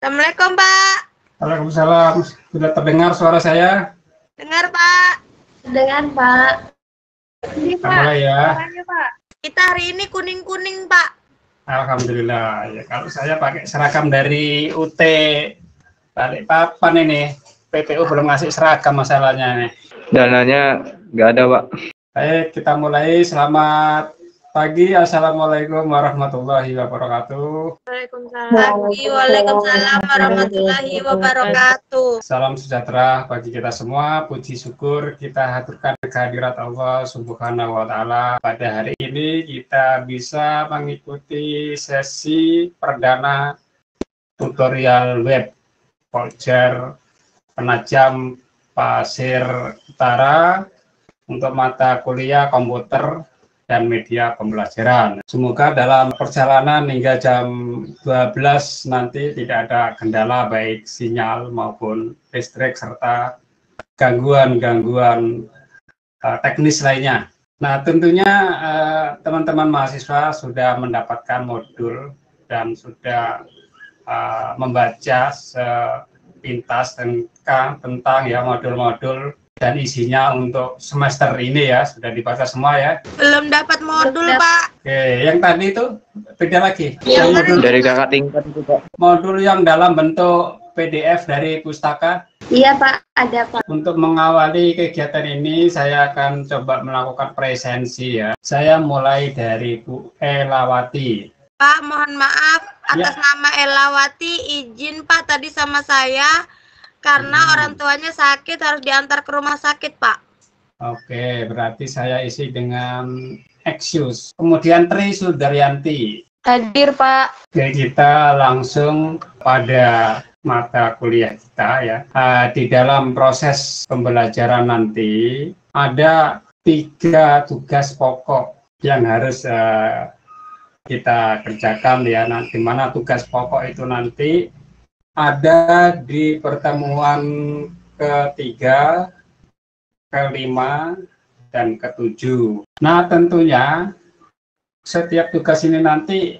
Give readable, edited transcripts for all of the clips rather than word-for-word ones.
Assalamualaikum, Pak. Waalaikumsalam. Sudah terdengar suara saya? Dengar, Pak. Dengar, Pak. Ini, Kita Pak. mulai ya. Suaranya, Pak. Kita hari ini kuning-kuning, Pak. Alhamdulillah. Ya, kalau saya pakai seragam dari UT Balikpapan ini, PPU belum ngasih seragam masalahnya nih. Dananya nggak ada, Pak. Baik, kita mulai. Selamat pagi. Assalamualaikum warahmatullahi wabarakatuh. Waalaikumsalam warahmatullahi wabarakatuh. Salam sejahtera bagi kita semua. Puji syukur kita haturkan kehadirat Allah Subhanahu wa Ta'ala. Pada hari ini kita bisa mengikuti sesi perdana tutorial web Poljar Penajam Pasir Utara untuk mata kuliah komputer dan media pembelajaran. Semoga dalam perjalanan hingga jam 12 nanti tidak ada kendala baik sinyal maupun listrik serta gangguan-gangguan teknis lainnya. Nah, tentunya teman-teman mahasiswa sudah mendapatkan modul dan sudah membaca sepintas tentang ya modul-modul dan isinya untuk semester ini ya, sudah dibaca semua ya. Belum dapat modul, Pak. Oke, yang tadi itu beda lagi. Yang modul Dari kakak tingkat itu, Pak. modul yang dalam bentuk PDF dari pustaka. Iya, Pak. Ada, Pak. Untuk mengawali kegiatan ini, saya akan coba melakukan presensi ya. Saya mulai dari Bu Elawati. Pak, mohon maaf atas nama Elawati, izin Pak tadi sama saya karena orang tuanya sakit harus diantar ke rumah sakit, Pak. Oke, berarti saya isi dengan excuse. Kemudian Tri Sudaryanti. Hadir, Pak. Oke, kita langsung pada mata kuliah kita ya. Di dalam proses pembelajaran nanti ada 3 tugas pokok yang harus kita kerjakan ya. Nah, di mana tugas pokok itu nanti ada di pertemuan ketiga, kelima, dan ketujuh. Nah, tentunya setiap tugas ini nanti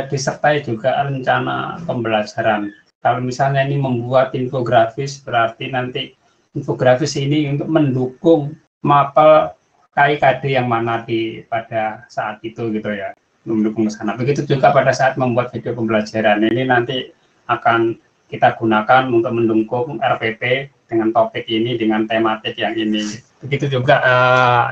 disertai juga rencana pembelajaran. Kalau misalnya ini membuat infografis, berarti nanti infografis ini untuk mendukung mapel KIKD yang mana pada saat itu gitu ya, mendukung ke sana. Begitu juga pada saat membuat video pembelajaran ini nanti akan kita gunakan untuk mendukung RPP dengan topik ini, dengan tematik yang ini. Begitu juga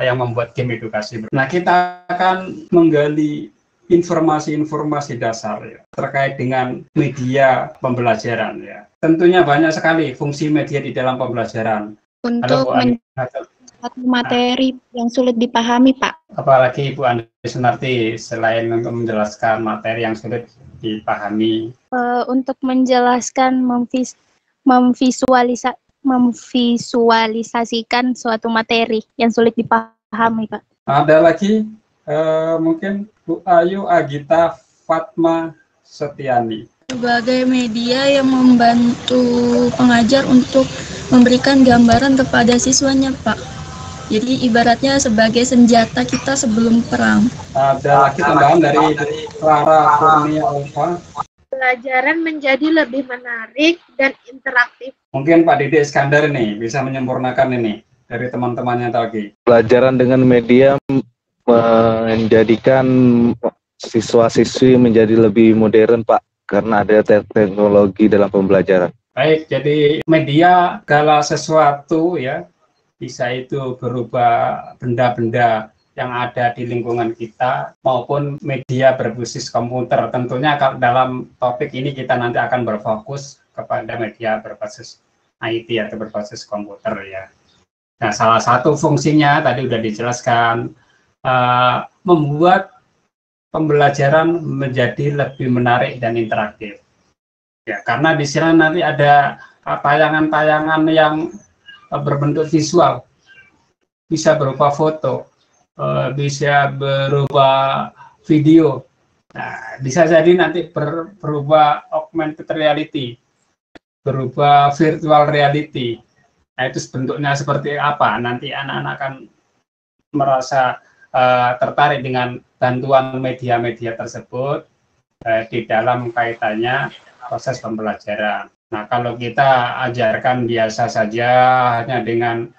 yang membuat game edukasi. Nah, kita akan menggali informasi-informasi dasar ya, terkait dengan media pembelajaran ya. Tentunya banyak sekali fungsi media di dalam pembelajaran. Untuk satu materi yang sulit dipahami, Pak. Apalagi Ibu Andi Sunarti, selain untuk menjelaskan materi yang sulit dipahami. Untuk menjelaskan, memvisualisasikan suatu materi yang sulit dipahami, Pak. Ada lagi mungkin Bu Ayu Agita Fatma Setiani. Sebagai media yang membantu pengajar untuk memberikan gambaran kepada siswanya, Pak. Jadi ibaratnya sebagai senjata kita sebelum perang. Ada lagi tambahan dari Clara Kurnia Ulfa. Pelajaran menjadi lebih menarik dan interaktif. Mungkin Pak Dede Iskandar ini bisa menyempurnakan ini dari teman-temannya tadi. Pelajaran dengan media menjadikan siswa-siswi menjadi lebih modern, Pak, karena ada teknologi dalam pembelajaran. Baik, jadi media segala sesuatu ya, bisa itu berupa benda-benda yang ada di lingkungan kita maupun media berbasis komputer. Tentunya dalam topik ini kita nanti akan berfokus kepada media berbasis IT atau berbasis komputer ya. Nah, salah satu fungsinya tadi sudah dijelaskan, membuat pembelajaran menjadi lebih menarik dan interaktif. Ya, karena di sana nanti ada tayangan-tayangan yang berbentuk visual, bisa berupa foto, bisa berupa video. Nah, bisa jadi nanti berupa augmented reality, berupa virtual reality. Nah, itu bentuknya seperti apa? Nanti anak-anak akan merasa tertarik dengan bantuan media-media tersebut di dalam kaitannya proses pembelajaran. Nah, kalau kita ajarkan biasa saja hanya dengan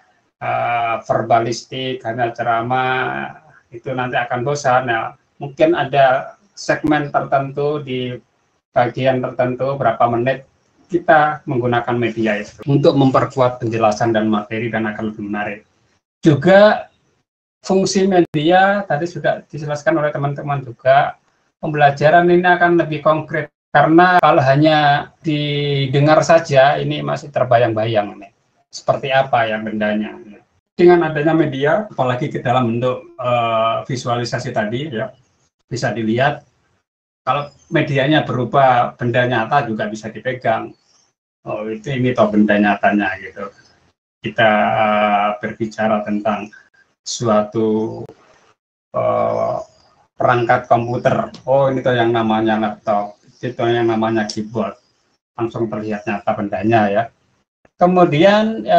verbalistik, hanya ceramah, itu nanti akan bosan. Nah, mungkin ada segmen tertentu di bagian tertentu berapa menit kita menggunakan media itu untuk memperkuat penjelasan dan materi dan akan lebih menarik. Juga fungsi media tadi sudah dijelaskan oleh teman-teman juga, pembelajaran ini akan lebih konkret karena kalau hanya didengar saja ini masih terbayang-bayang nih, seperti apa yang bendanya. Dengan adanya media, apalagi ke dalam bentuk visualisasi tadi ya, bisa dilihat. Kalau medianya berupa benda nyata juga bisa dipegang. Oh, ini toh benda nyatanya gitu. Kita berbicara tentang suatu perangkat komputer. Oh, ini toh yang namanya laptop. Itu yang namanya keyboard. Langsung terlihat nyata bendanya ya. Kemudian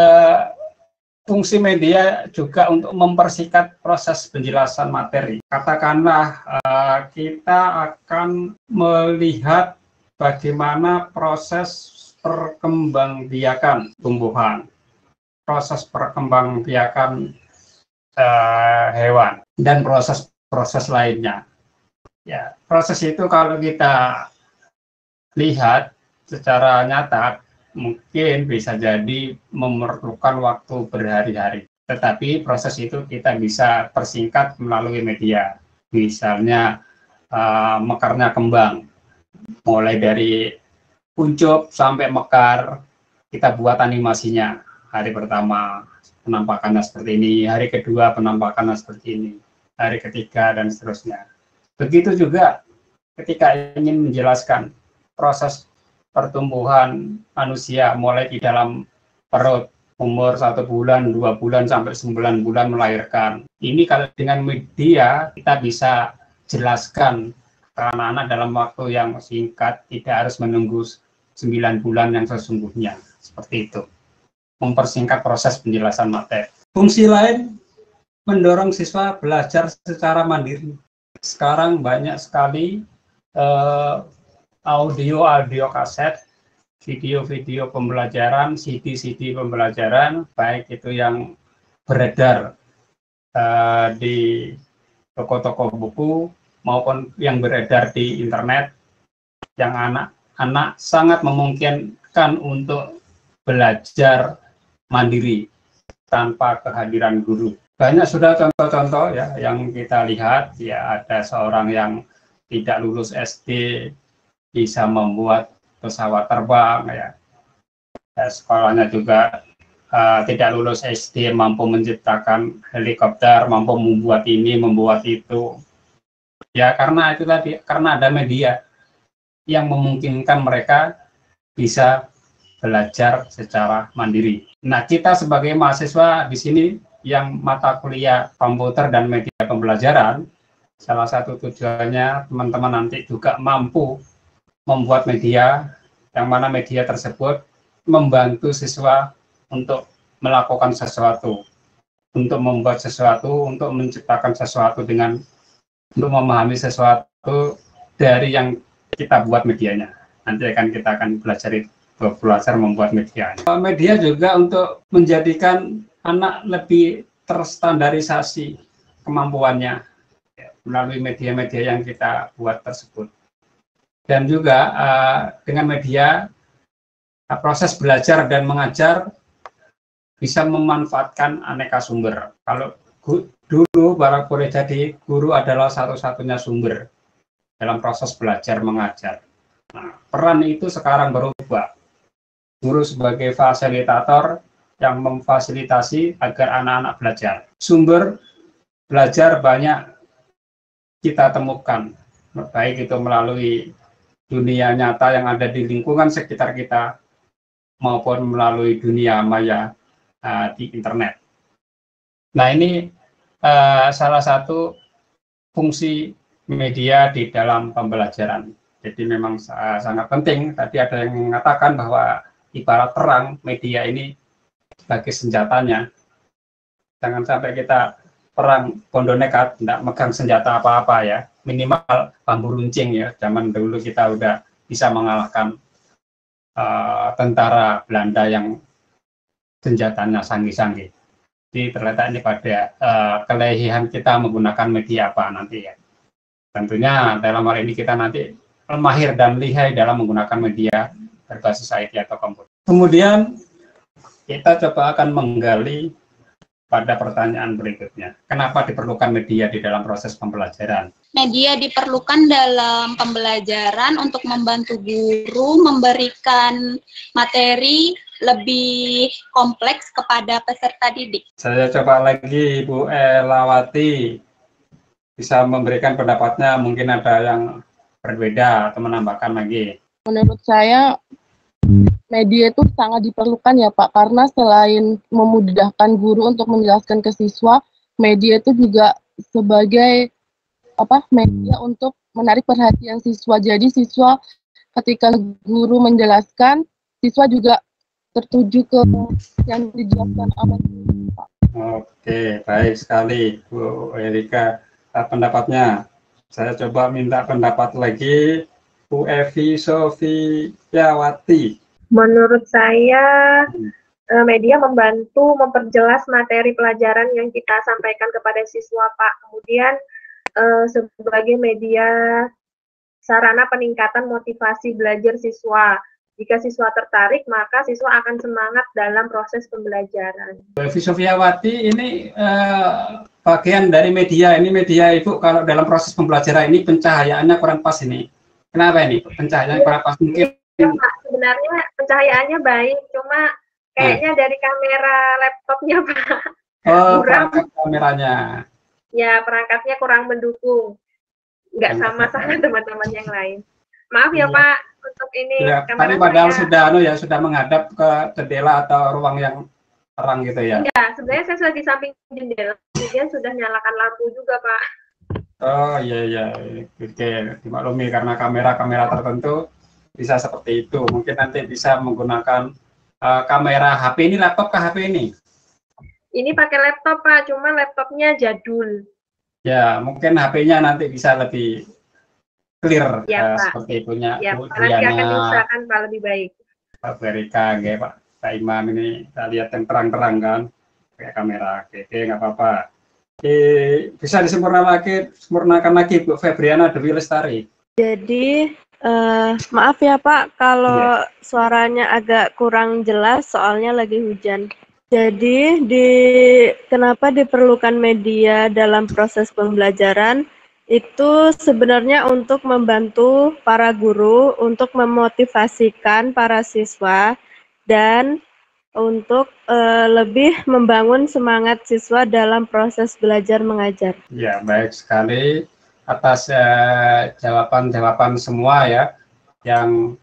fungsi media juga untuk mempersingkat proses penjelasan materi. Katakanlah kita akan melihat bagaimana proses perkembangbiakan tumbuhan, proses perkembangbiakan hewan, dan proses-proses lainnya. Ya, proses itu kalau kita lihat secara nyata, mungkin bisa jadi memerlukan waktu berhari-hari. Tetapi proses itu kita bisa persingkat melalui media. Misalnya mekarnya kembang. Mulai dari kuncup sampai mekar, kita buat animasinya. Hari pertama penampakannya seperti ini, hari kedua penampakannya seperti ini, hari ketiga dan seterusnya. Begitu juga ketika ingin menjelaskan proses pertumbuhan manusia mulai di dalam perut, umur 1 bulan, 2 bulan, sampai 9 bulan melahirkan. Ini kalau dengan media kita bisa jelaskan ke anak-anak dalam waktu yang singkat, tidak harus menunggu 9 bulan yang sesungguhnya. Seperti itu. Mempersingkat proses penjelasan materi. Fungsi lain, mendorong siswa belajar secara mandiri. Sekarang banyak sekali audio kaset, video-video pembelajaran, CD pembelajaran, baik itu yang beredar di toko-toko buku maupun yang beredar di internet, yang anak-anak sangat memungkinkan untuk belajar mandiri tanpa kehadiran guru. Banyak sudah contoh-contoh ya yang kita lihat, ya ada seorang yang tidak lulus SD bisa membuat pesawat terbang ya. Sekolahnya juga tidak lulus SD mampu menciptakan helikopter, mampu membuat ini, membuat itu. Ya karena itu tadi, karena ada media yang memungkinkan mereka bisa belajar secara mandiri. Nah, kita sebagai mahasiswa di sini yang mata kuliah komputer dan media pembelajaran, salah satu tujuannya teman-teman nanti juga mampu membuat media, yang mana media tersebut membantu siswa untuk melakukan sesuatu, untuk membuat sesuatu, untuk menciptakan sesuatu untuk memahami sesuatu dari yang kita buat medianya. Nanti kita akan belajar membuat media. Media juga untuk menjadikan anak lebih terstandarisasi kemampuannya melalui media-media yang kita buat tersebut. Dan juga dengan media, proses belajar dan mengajar bisa memanfaatkan aneka sumber. Kalau dulu barang boleh jadi guru adalah satu-satunya sumber dalam proses belajar mengajar. Nah, peran itu sekarang berubah. Guru sebagai fasilitator yang memfasilitasi agar anak-anak belajar. Sumber belajar banyak kita temukan, baik itu melalui dunia nyata yang ada di lingkungan sekitar kita maupun melalui dunia maya di internet. Nah, ini salah satu fungsi media di dalam pembelajaran. Jadi memang sangat penting. Tadi ada yang mengatakan bahwa ibarat perang, media ini sebagai senjatanya. Jangan sampai kita perang bondo nekat, tidak megang senjata apa-apa ya. Minimal bambu runcing ya. Zaman dulu kita udah bisa mengalahkan tentara Belanda yang senjatanya canggih-canggih. Jadi terletak ini pada kelehihan kita menggunakan media apa nanti ya. Tentunya dalam hal ini kita nanti mahir dan lihai dalam menggunakan media berbasis IT atau komputer. Kemudian kita coba akan menggali pada pertanyaan berikutnya. Kenapa diperlukan media di dalam proses pembelajaran? Media diperlukan dalam pembelajaran untuk membantu guru memberikan materi lebih kompleks kepada peserta didik. Saya coba lagi Bu Elawati bisa memberikan pendapatnya, mungkin ada yang berbeda atau menambahkan lagi. Menurut saya media itu sangat diperlukan ya Pak, karena selain memudahkan guru untuk menjelaskan ke siswa, media itu juga sebagai media untuk menarik perhatian siswa. Jadi siswa ketika guru menjelaskan, siswa juga tertuju ke yang dijelaskan oleh Pak. Oke, baik sekali Bu Erika pendapatnya. Saya coba minta pendapat lagi Bu Evi Sofiawati. Menurut saya, media membantu memperjelas materi pelajaran yang kita sampaikan kepada siswa, Pak. Kemudian, sebagai media sarana peningkatan motivasi belajar siswa. Jika siswa tertarik, maka siswa akan semangat dalam proses pembelajaran. Bu Evi Sofiawati, ini bagian dari media. Ini media Ibu, kalau dalam proses pembelajaran ini pencahayaannya kurang pas ini. Kenapa ini? Pencahayaannya kurang pas mungkin. Ya, Pak, sebenarnya pencahayaannya baik, cuma kayaknya dari kamera laptopnya, Pak. Oh, kurang. perangkat kameranya. Ya, perangkatnya kurang mendukung. Nggak sama teman-teman yang lain. Maaf ya, Pak, untuk ini. Ya, kamera tapi padahal saya. sudah menghadap ke jendela atau ruang yang terang gitu ya. Ya, sebenarnya saya sudah di samping jendela, kemudian sudah nyalakan lampu juga, Pak. Oh iya, oke, dimaklumi karena kamera tertentu bisa seperti itu. Mungkin nanti bisa menggunakan kamera HP ini, laptop ke HP ini. Ini pakai laptop, Pak, cuma laptopnya jadul. Ya, mungkin HP-nya nanti bisa lebih clear Ya, Pak. seperti punya Ya, Bu nanti akan Diana, diusahakan Pak lebih baik. Pak Berika, Pak Imam ini kita lihat yang terang-terang kan, pakai kamera. Oke, nggak apa-apa. Bisa disempurnakan lagi Bu Febriana Dewi Lestari. Jadi maaf ya Pak kalau suaranya agak kurang jelas soalnya lagi hujan. Jadi kenapa diperlukan media dalam proses pembelajaran? Itu sebenarnya untuk membantu para guru untuk memotivasikan para siswa dan untuk lebih membangun semangat siswa dalam proses belajar mengajar. Ya, baik sekali atas jawaban-jawaban semua ya, yang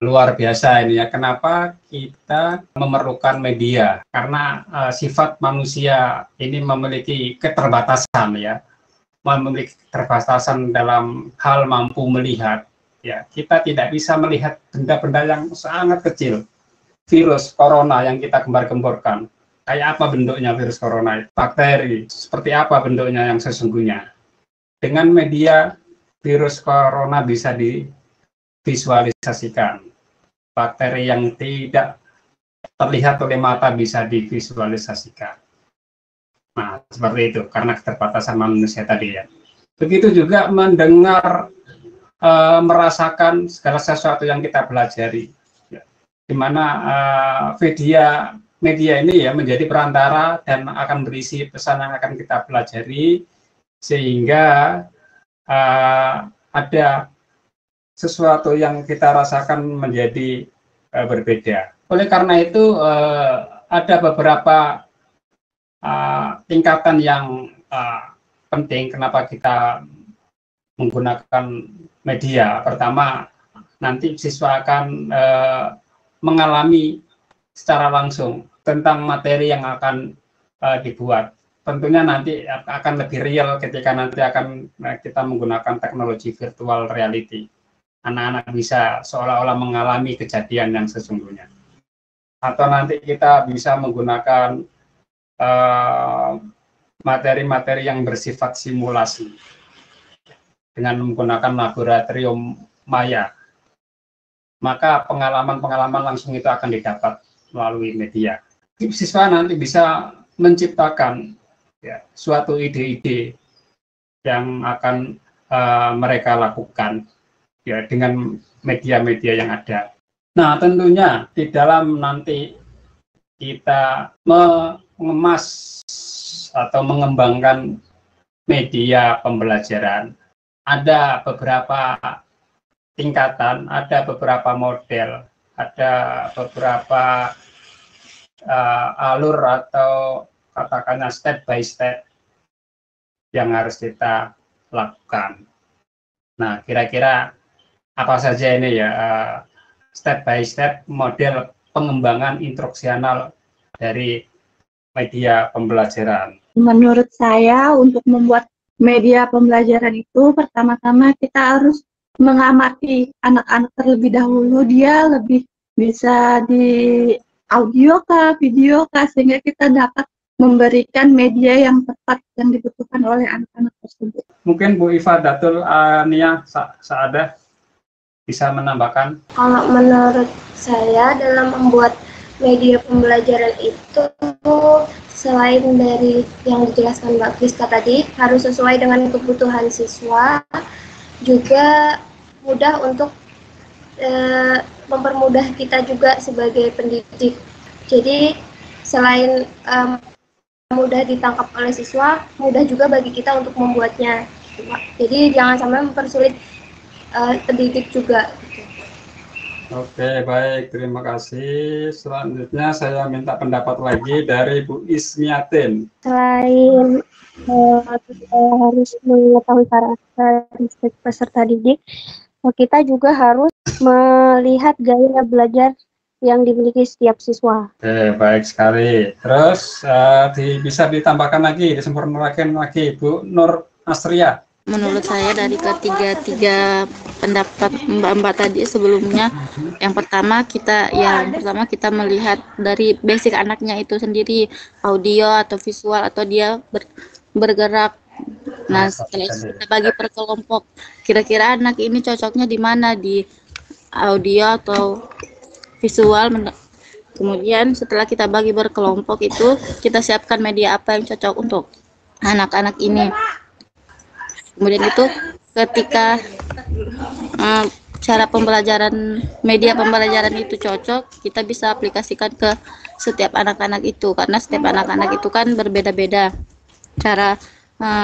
luar biasa ini ya. Kenapa kita memerlukan media? Karena sifat manusia ini memiliki keterbatasan ya, memiliki keterbatasan dalam hal mampu melihat. Ya, kita tidak bisa melihat benda-benda yang sangat kecil. Virus corona yang kita gembar-gemborkan, kayak apa bentuknya virus corona? Bakteri, seperti apa bentuknya yang sesungguhnya? Dengan media, virus corona bisa divisualisasikan. Bakteri yang tidak terlihat oleh mata bisa divisualisasikan. Nah, seperti itu, karena keterbatasan manusia tadi ya. Begitu juga mendengar, merasakan segala sesuatu yang kita pelajari. Di mana media ini ya menjadi perantara dan akan berisi pesan yang akan kita pelajari, sehingga ada sesuatu yang kita rasakan menjadi berbeda. Oleh karena itu ada beberapa tingkatan yang penting kenapa kita menggunakan media. Pertama, nanti siswa akan mengalami secara langsung tentang materi yang akan dibuat. Tentunya nanti akan lebih real ketika nanti akan kita menggunakan teknologi virtual reality. Anak-anak bisa seolah-olah mengalami kejadian yang sesungguhnya. Atau nanti kita bisa menggunakan materi-materi yang bersifat simulasi dengan menggunakan laboratorium maya. maka pengalaman-pengalaman langsung itu akan didapat melalui media. Siswa nanti bisa menciptakan ya, suatu ide-ide yang akan mereka lakukan ya dengan media-media yang ada. Nah, tentunya di dalam nanti kita mengemas atau mengembangkan media pembelajaran, ada beberapa tingkatan, ada beberapa model, ada beberapa alur atau katakanlah step by step yang harus kita lakukan. Nah, kira-kira apa saja ini ya step by step model pengembangan instruksional dari media pembelajaran? Menurut saya untuk membuat media pembelajaran itu pertama-tama kita harus mengamati anak-anak terlebih dahulu, dia lebih bisa di audio kah, video kah, sehingga kita dapat memberikan media yang tepat yang dibutuhkan oleh anak-anak tersebut. Mungkin Bu Iva Datul Nia Saadah bisa menambahkan. Kalau menurut saya dalam membuat media pembelajaran itu selain dari yang dijelaskan Mbak Priska tadi, harus sesuai dengan kebutuhan siswa, juga mudah untuk mempermudah kita juga sebagai pendidik. Jadi selain mudah ditangkap oleh siswa, mudah juga bagi kita untuk membuatnya. Jadi jangan sampai mempersulit pendidik juga. Oke, baik, terima kasih. Selanjutnya saya minta pendapat lagi dari Bu Ismiatin. Selain harus mengetahui karakteristik peserta didik, kita juga harus melihat gaya belajar yang dimiliki setiap siswa. Oke, baik sekali. Terus bisa ditambahkan lagi, disempurnakan lagi, Bu Nur Astria. Menurut saya dari ketiga pendapat Mbak tadi sebelumnya, yang pertama kita melihat dari basic anaknya itu sendiri, audio atau visual atau dia bergerak. Nah, setelah kita bagi per kelompok, kira-kira anak ini cocoknya di mana, di audio atau visual. Kemudian setelah kita bagi berkelompok itu, kita siapkan media apa yang cocok untuk anak-anak ini. Kemudian itu ketika cara pembelajaran, media pembelajaran itu cocok, kita bisa aplikasikan ke setiap anak-anak itu, karena setiap anak-anak itu kan berbeda-beda cara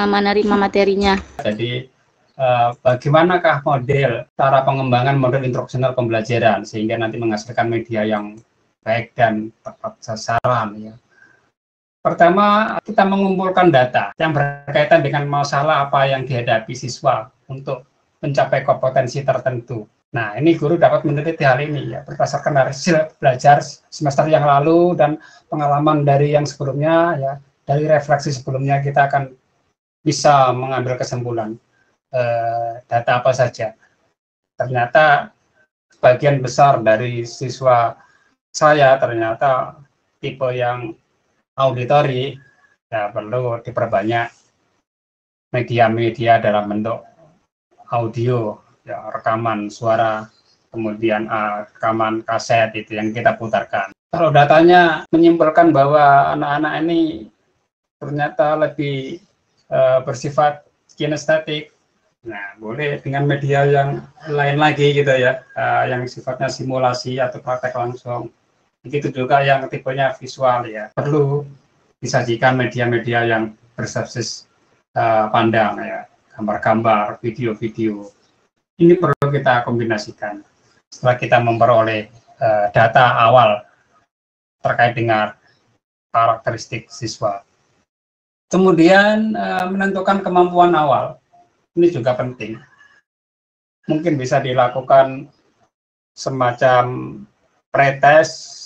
menerima materinya. Jadi bagaimanakah model cara pengembangan model instruksional pembelajaran sehingga nanti menghasilkan media yang baik dan tepat sasaran ya. Pertama, kita mengumpulkan data yang berkaitan dengan masalah apa yang dihadapi siswa untuk mencapai kompetensi tertentu. Nah, ini guru dapat meneliti hal ini ya berdasarkan hasil belajar semester yang lalu dan pengalaman dari yang sebelumnya ya, dari refleksi sebelumnya kita akan bisa mengambil kesimpulan data apa saja. Ternyata sebagian besar dari siswa saya ternyata tipe yang auditori, ya perlu diperbanyak media-media dalam bentuk audio, ya rekaman suara, kemudian rekaman kaset itu yang kita putarkan. Kalau datanya menyimpulkan bahwa anak-anak ini ternyata lebih bersifat kinestetik, nah boleh dengan media yang lain lagi gitu ya, yang sifatnya simulasi atau praktek langsung. Begitu juga yang tipenya visual ya, perlu disajikan media-media yang berbasis pandang ya, gambar-gambar, video-video. Ini perlu kita kombinasikan setelah kita memperoleh data awal terkait dengan karakteristik siswa. Kemudian menentukan kemampuan awal, ini juga penting. Mungkin bisa dilakukan semacam pretest,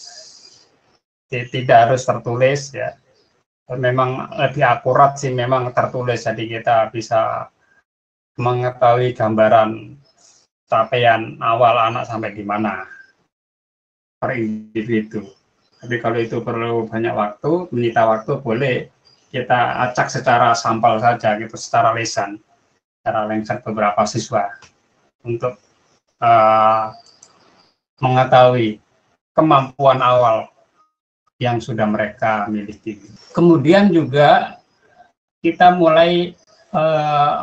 tidak harus tertulis ya. Memang lebih akurat sih memang tertulis, jadi kita bisa mengetahui gambaran capaian awal anak sampai di mana per individu. Tapi kalau itu perlu banyak waktu, menyita waktu, boleh kita acak secara sampel saja gitu, secara lisan beberapa siswa untuk mengetahui kemampuan awal yang sudah mereka miliki. Kemudian juga kita mulai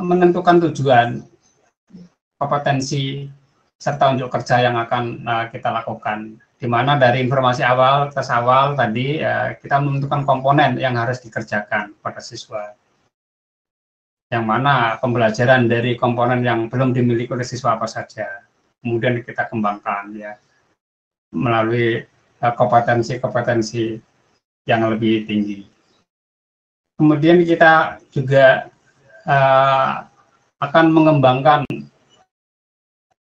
menentukan tujuan, kompetensi, serta unjuk kerja yang akan kita lakukan. Di mana dari informasi awal, tes awal tadi, kita menentukan komponen yang harus dikerjakan pada siswa. Yang mana pembelajaran dari komponen yang belum dimiliki oleh siswa apa saja. Kemudian kita kembangkan ya melalui kompetensi-kompetensi yang lebih tinggi. Kemudian kita juga akan mengembangkan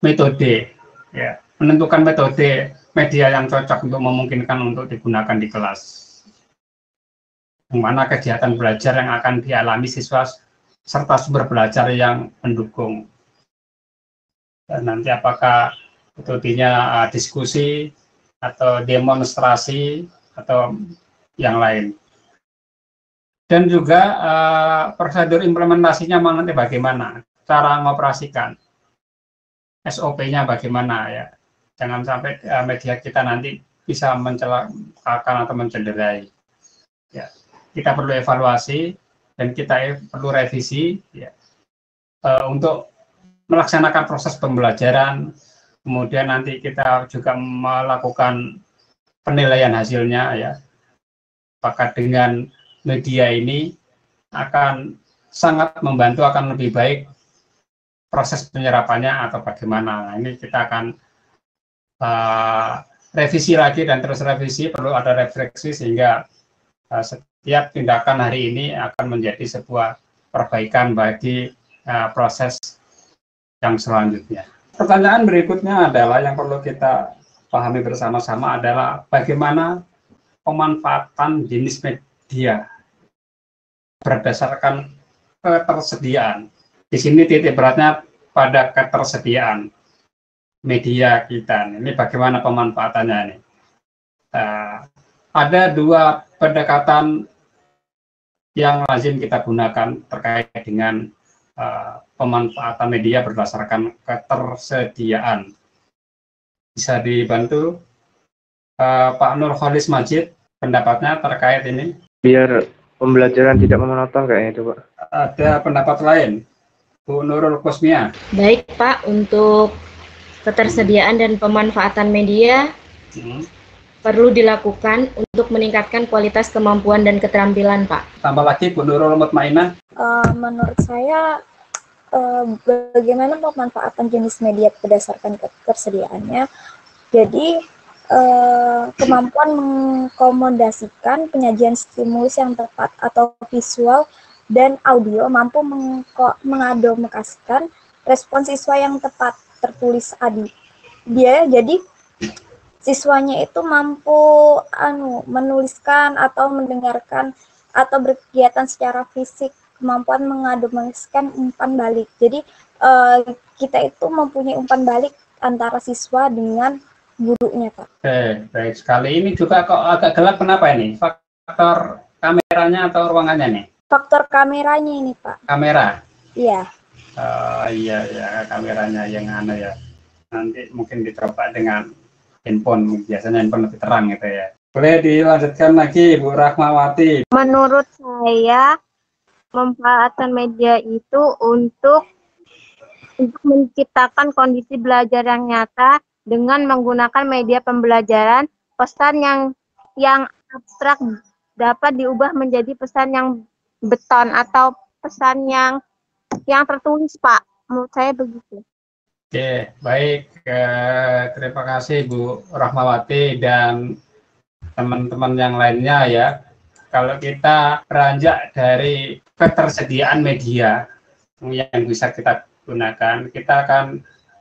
metode, ya, menentukan metode media yang cocok untuk memungkinkan untuk digunakan di kelas. Yang mana kegiatan belajar yang akan dialami siswa serta sumber belajar yang mendukung. Dan nanti apakah metodenya diskusi atau demonstrasi atau yang lain. Dan juga prosedur implementasinya nanti bagaimana, cara mengoperasikan, SOP-nya bagaimana ya. Jangan sampai media kita nanti bisa mencelakakan atau mencederai. Ya, kita perlu evaluasi dan kita perlu revisi ya, untuk melaksanakan proses pembelajaran. Kemudian nanti kita juga melakukan penilaian hasilnya ya. Apakah dengan media ini akan sangat membantu, akan lebih baik proses penyerapannya atau bagaimana. Nah, ini kita akan revisi lagi dan terus revisi, perlu ada refleksi sehingga setiap tindakan hari ini akan menjadi sebuah perbaikan bagi proses yang selanjutnya. Pertanyaan berikutnya adalah yang perlu kita pahami bersama-sama adalah bagaimana pemanfaatan jenis media berdasarkan ketersediaan. Di sini titik beratnya pada ketersediaan media kita. Ini bagaimana pemanfaatannya ini? Ada dua pendekatan yang lazim kita gunakan terkait dengan pemanfaatan media berdasarkan ketersediaan. Bisa dibantu Pak Nurholis Majid pendapatnya terkait ini? Biar pembelajaran tidak monoton kayaknya itu, Pak. Ada pendapat lain, Bu Nurul Kusmia. Baik Pak, untuk ketersediaan dan pemanfaatan media perlu dilakukan untuk meningkatkan kualitas kemampuan dan keterampilan Pak. Tambah lagi Bu Nurul Mutmainah. Menurut saya bagaimana pemanfaatan jenis media berdasarkan ketersediaannya. Jadi kemampuan mengkomodasikan penyajian stimulus yang tepat atau visual dan audio mampu mengadopsikan respons siswa yang tepat tertulis ADI. Jadi siswanya itu mampu menuliskan atau mendengarkan atau berkegiatan secara fisik, kemampuan mengadopsikan umpan balik. Jadi kita itu mempunyai umpan balik antara siswa dengan gurunya, Pak. Oke, baik sekali. Ini juga kok agak gelap, kenapa ini? Faktor kameranya atau ruangannya nih? Faktor kameranya ini, Pak. Kamera? Iya. Iya, kameranya yang aneh ya. Nanti mungkin diterobak dengan handphone, biasanya handphone lebih terang gitu ya. Boleh dilanjutkan lagi, Bu Rahmawati. Menurut saya, pemanfaatan media itu untuk menciptakan kondisi belajar yang nyata dengan menggunakan media pembelajaran. Pesan yang abstrak dapat diubah menjadi pesan yang beton atau pesan yang tertulis, Pak. Menurut saya begitu. Oke, baik. Terima kasih Bu Rahmawati dan teman-teman yang lainnya ya. Kalau kita beranjak dari ketersediaan media yang bisa kita gunakan, kita akan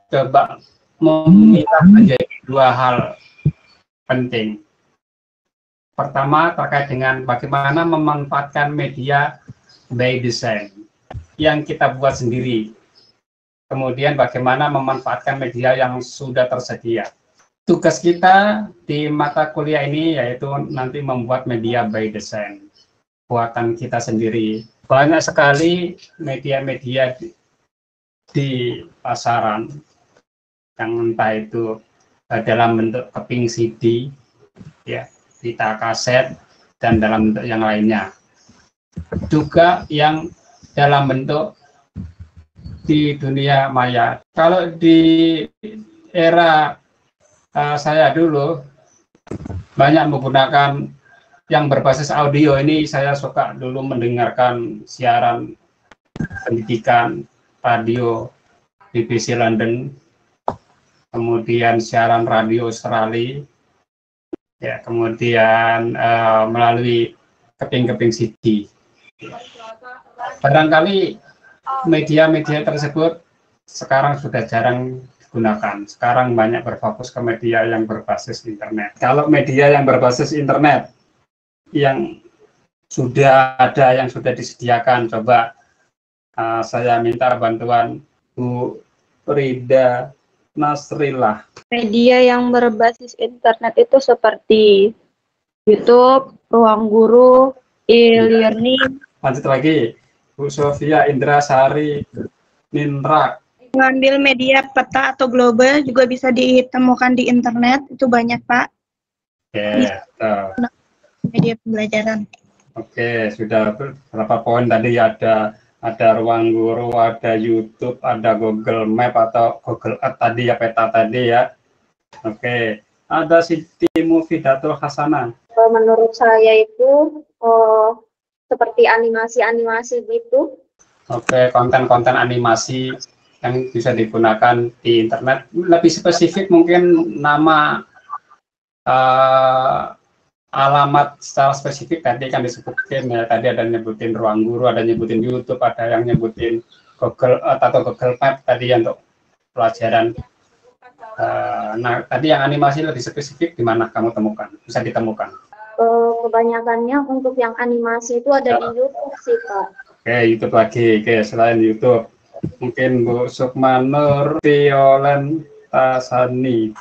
coba memilah menjadi dua hal penting. Pertama, terkait dengan bagaimana memanfaatkan media by design yang kita buat sendiri. Kemudian bagaimana memanfaatkan media yang sudah tersedia. Tugas kita di mata kuliah ini yaitu nanti membuat media by design, buatan kita sendiri. Banyak sekali media di pasaran yang entah itu dalam bentuk keping CD, ya, pita kaset, dan dalam bentuk yang lainnya. Juga yang dalam bentuk di dunia maya. Kalau di era saya dulu banyak menggunakan yang berbasis audio. Ini saya suka dulu mendengarkan siaran pendidikan radio BBC London, kemudian siaran radio Australia, ya, kemudian melalui keping-keping CD. Barangkali media-media tersebut sekarang sudah jarang digunakan. Sekarang banyak berfokus ke media yang berbasis internet. Kalau media yang berbasis internet yang sudah ada, yang sudah disediakan, coba saya minta bantuan Bu Rida Nasrillah. Media yang berbasis internet itu seperti YouTube, Ruang Guru, e-learning. Lanjut lagi, Bu Sofia Indrasari Ninrak. Mengambil media peta atau global juga bisa ditemukan di internet, itu banyak Pak. Oke, Media pembelajaran. Oke, sudah berapa poin tadi? Ada Ruang Guru, ada YouTube, ada Google Map atau Google Earth tadi ya, peta tadi ya. Oke, ada Siti Mufidatul Hasanah. Menurut saya itu seperti animasi-animasi gitu. Oke, konten-konten animasi yang bisa digunakan di internet. Lebih spesifik mungkin nama, alamat secara spesifik tadi kan disebutkan ya. Tadi ada nyebutin Ruang Guru, ada nyebutin YouTube, ada yang nyebutin Google atau Google Map tadi untuk pelajaran. Nah, tadi yang animasi lebih spesifik di mana kamu temukan? Bisa ditemukan? Kebanyakannya untuk yang animasi itu ada di YouTube sih Pak. Oke, YouTube lagi. Oke, selain YouTube, mungkin Bu Sukmanur Violen Tasani.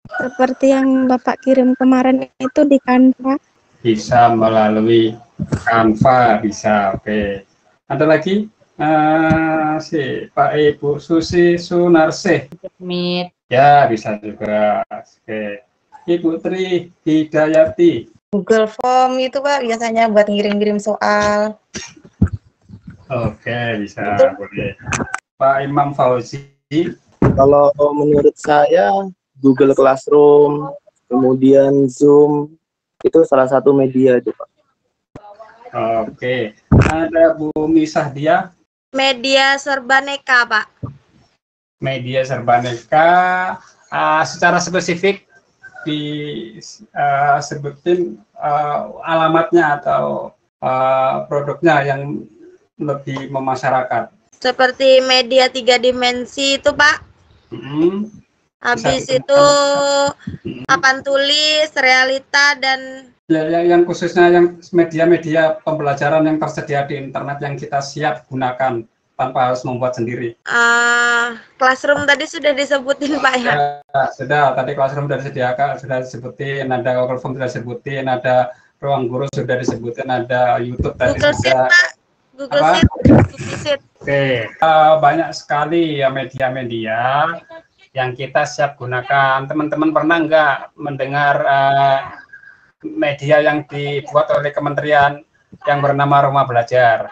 Seperti yang Bapak kirim kemarin itu di Canva. Bisa melalui Canva, bisa. Oke. Ada lagi? Si Pak Ibu Susi Sunarsih. Meet. Ya, bisa juga. Oke. Ibu Tri Hidayati. Google Form itu Pak biasanya buat ngirim-ngirim soal. Oke, bisa, boleh. Pak Imam Fauzi. Kalau menurut saya Google Classroom, kemudian Zoom, itu salah satu media itu Pak. Oke, ada Bu Misahdia. Media serbaneka Pak. Media serbaneka, secara spesifik disebutin alamatnya atau produknya yang lebih memasyarakat. Seperti media 3 dimensi itu Pak. Habis itu papan tulis, realita, dan ya, yang khususnya yang media-media pembelajaran yang tersedia di internet yang kita siap gunakan tanpa harus membuat sendiri. Classroom tadi sudah disebutin Pak ya? Sudah, tadi Classroom sudah disediakan, sudah disebutin, ada Google Form sudah disebutin, ada Ruang Guru sudah disebutin, ada YouTube tadi Google sudah. Google Sheet. Oke, banyak sekali ya media-media yang kita siap gunakan. Teman-teman pernah nggak mendengar media yang dibuat oleh kementerian yang bernama Rumah Belajar?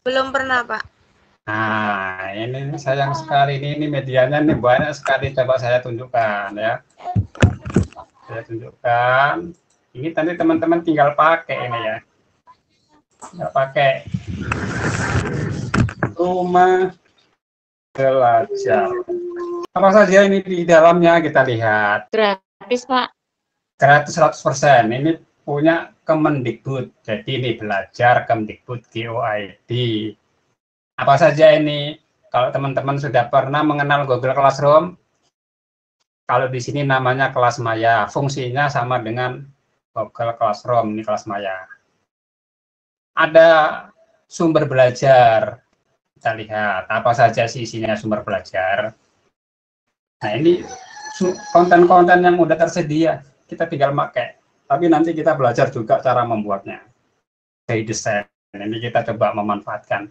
Belum pernah Pak. Nah, ini sayang sekali, ini medianya ini banyak sekali. Coba saya tunjukkan ya. Saya tunjukkan. Ini tadi teman-teman tinggal pakai ini ya. Tinggal pakai Rumah Belajar. Apa saja ini di dalamnya kita lihat. Gratis Pak. Gratis 100%. Ini punya Kemendikbud. Jadi ini belajar Kemendikbud GOID. Apa saja ini? Kalau teman-teman sudah pernah mengenal Google Classroom, kalau di sini namanya kelas maya. Fungsinya sama dengan Google Classroom, ini kelas maya. Ada sumber belajar. Kita lihat apa saja sih isinya sumber belajar. Nah, ini konten-konten yang udah tersedia. Kita tinggal pakai. Tapi nanti kita belajar juga cara membuatnya. Dari desain. Ini kita coba memanfaatkan.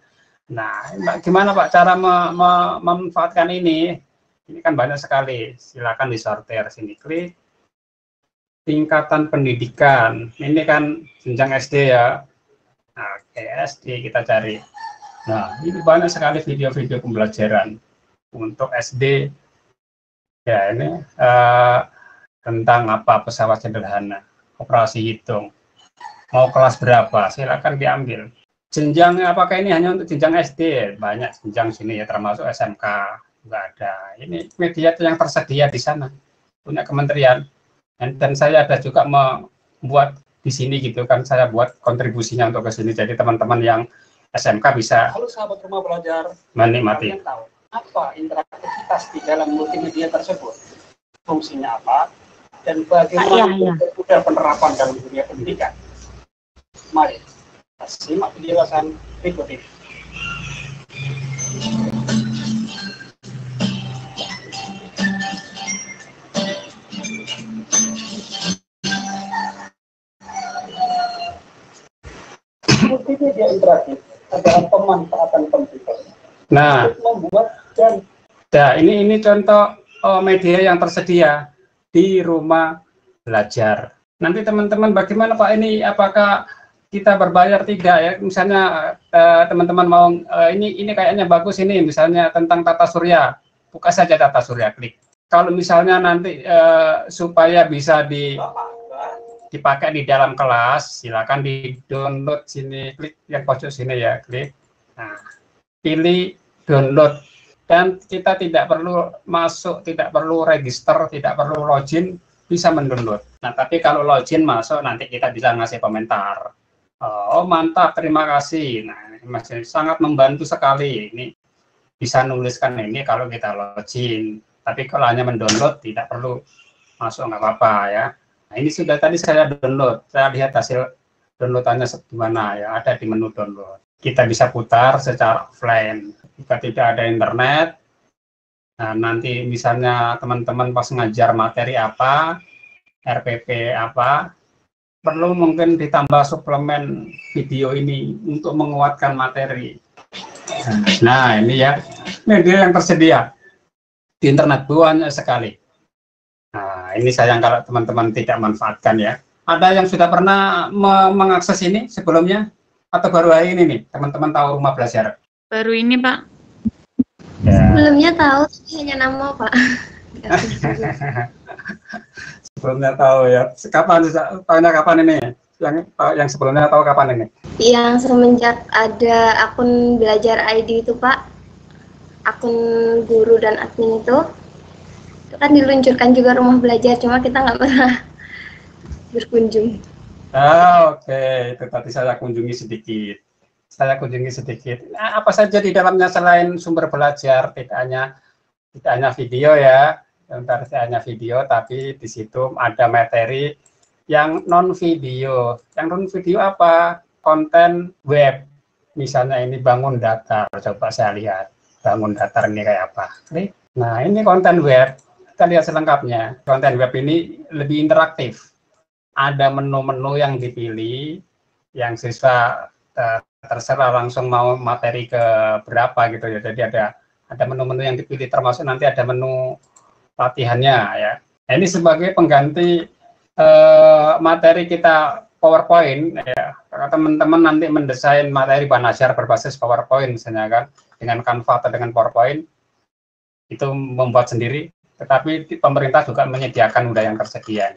Nah, gimana Pak cara memanfaatkan ini? Ini kan banyak sekali, silakan disortir, sini klik. Tingkatan pendidikan, ini kan jenjang SD ya. Nah, SD kita cari. Nah, ini banyak sekali video-video pembelajaran untuk SD. Ya, ini tentang apa pesawat sederhana, operasi hitung. Mau kelas berapa, silakan diambil. Jenjangnya apakah ini hanya untuk jenjang SD? Banyak jenjang sini ya, termasuk SMK juga ada. Ini media yang tersedia di sana, punya kementerian. Dan saya ada juga membuat di sini gitu kan, saya buat kontribusinya untuk ke sini. Jadi teman-teman yang SMK bisa Halo sahabat rumah belajar, menikmati. kalian tahu apa interaktivitas di dalam multimedia tersebut? Fungsinya apa? Dan bagaimana metode penerapan dalam dunia pendidikan? Mari kita simak penjelasan berikut ini. Multimedia interaktif adalah pemanfaatan komputer Nah, untuk membuat dan ini contoh media yang tersedia di rumah belajar. Nanti teman-teman bagaimana Pak ini, apakah kita berbayar tidak ya? Misalnya teman-teman mau ini kayaknya bagus ini, misalnya tentang tata surya, buka saja tata surya, klik. Kalau misalnya nanti supaya bisa dipakai di dalam kelas, silakan di-download sini, klik yang pojok sini ya, klik. Nah, pilih download, dan kita tidak perlu masuk, tidak perlu register, tidak perlu login, bisa mendownload. Nah, tapi kalau login masuk nanti kita bisa ngasih komentar. Oh mantap, terima kasih. Nah, ini masih sangat membantu sekali. Ini bisa nuliskan ini kalau kita login. Tapi kalau hanya mendownload tidak perlu masuk, nggak apa-apa ya. Nah, ini sudah tadi saya download. Saya lihat hasil downloadannya gimana ya. Ada di menu download. Kita bisa putar secara offline. Jika tidak ada internet, nah nanti misalnya teman-teman pas ngajar materi apa, RPP apa, perlu mungkin ditambah suplemen video ini untuk menguatkan materi. Nah ini ya, media yang tersedia di internet banyak sekali. Nah ini sayang kalau teman-teman tidak manfaatkan ya. Ada yang sudah pernah mengakses ini sebelumnya? Atau baru hari ini nih teman-teman tahu rumah belajar? Baru ini Pak. Ya. Sebelumnya tahu, tapi hanya nama Pak. Sebelumnya tahu ya. Tahunya kapan ini? Yang sebelumnya tahu kapan ini? Yang semenjak ada akun belajar ID itu Pak, akun guru dan admin itu kan diluncurkan juga rumah belajar, cuma kita nggak pernah berkunjung. Oke. Itu tadi saya kunjungi sedikit. Nah, apa saja di dalamnya selain sumber belajar, tidak hanya video ya, tidak hanya video, tapi di situ ada materi yang non video. Yang non video apa? Konten web. Misalnya ini bangun datar, coba saya lihat bangun datar ini kayak apa. Nah ini konten web, kita lihat selengkapnya. Konten web ini lebih interaktif. Ada menu-menu yang dipilih, yang siswa terserah langsung mau materi ke berapa gitu ya. Jadi ada menu-menu yang dipilih, termasuk nanti ada menu latihannya ya. Nah, ini sebagai pengganti materi kita PowerPoint ya. Teman-teman nanti mendesain materi Banajar berbasis PowerPoint misalnya kan, dengan Canva atau dengan PowerPoint itu membuat sendiri. Tetapi pemerintah juga menyediakan udah yang tersedia.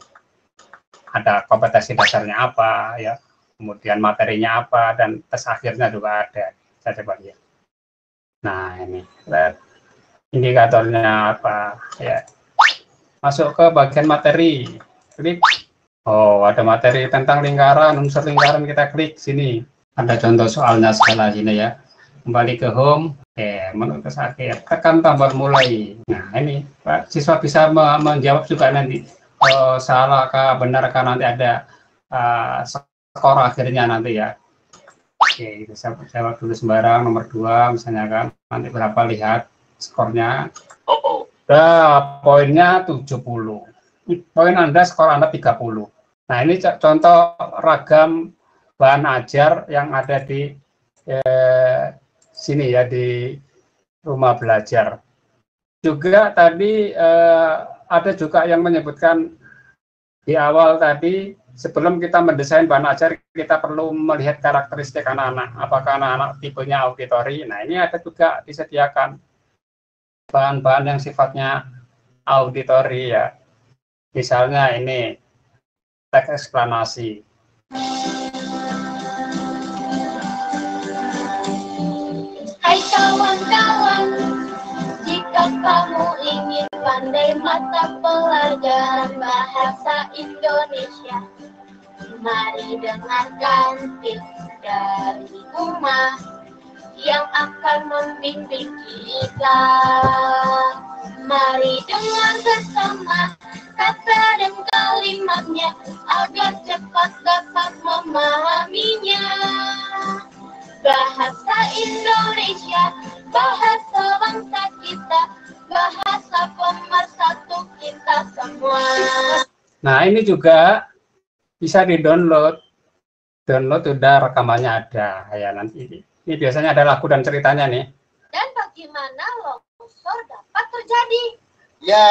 Ada kompetensi dasarnya apa ya, kemudian materinya apa, dan tes akhirnya juga ada. Saya coba lihat. Nah ini indikatornya apa ya. Masuk ke bagian materi, klik. Oh ada materi tentang lingkaran, unsur lingkaran, kita klik sini. Ada contoh soalnya segala sini ya. Kembali ke home, menu tes akhir, tekan tombol mulai. Nah ini Pak, siswa bisa menjawab juga nanti. Salahkah, benarkah, nanti ada skor akhirnya nanti ya. Oke, saya jawab dulu sembarang, nomor 2 misalnya kan, nanti berapa, lihat skornya. Poinnya 70. Poin Anda, skor Anda 30. Nah ini contoh ragam bahan ajar yang ada di sini ya, di rumah belajar. juga tadi ada juga yang menyebutkan di awal tadi, sebelum kita mendesain bahan ajar, kita perlu melihat karakteristik anak-anak. Apakah anak-anak tipenya auditory? Nah, ini ada juga disediakan bahan-bahan yang sifatnya auditory ya. Misalnya ini teks eksplanasi. Hai kawan-kawan, jika kamu ingin pandai mata pelajaran bahasa Indonesia, mari dengarkan tips dari Uma yang akan membimbing kita. Mari dengar bersama kata dan kalimatnya agar cepat dapat memahaminya. Bahasa Indonesia, bahasa bangsa kita, bahasa pemersatu kita semua. Nah, ini juga bisa di-download. Download udah rekamannya ada ya nanti. Ini biasanya ada lagu dan ceritanya nih. Dan bagaimana longsor dapat terjadi? Ya,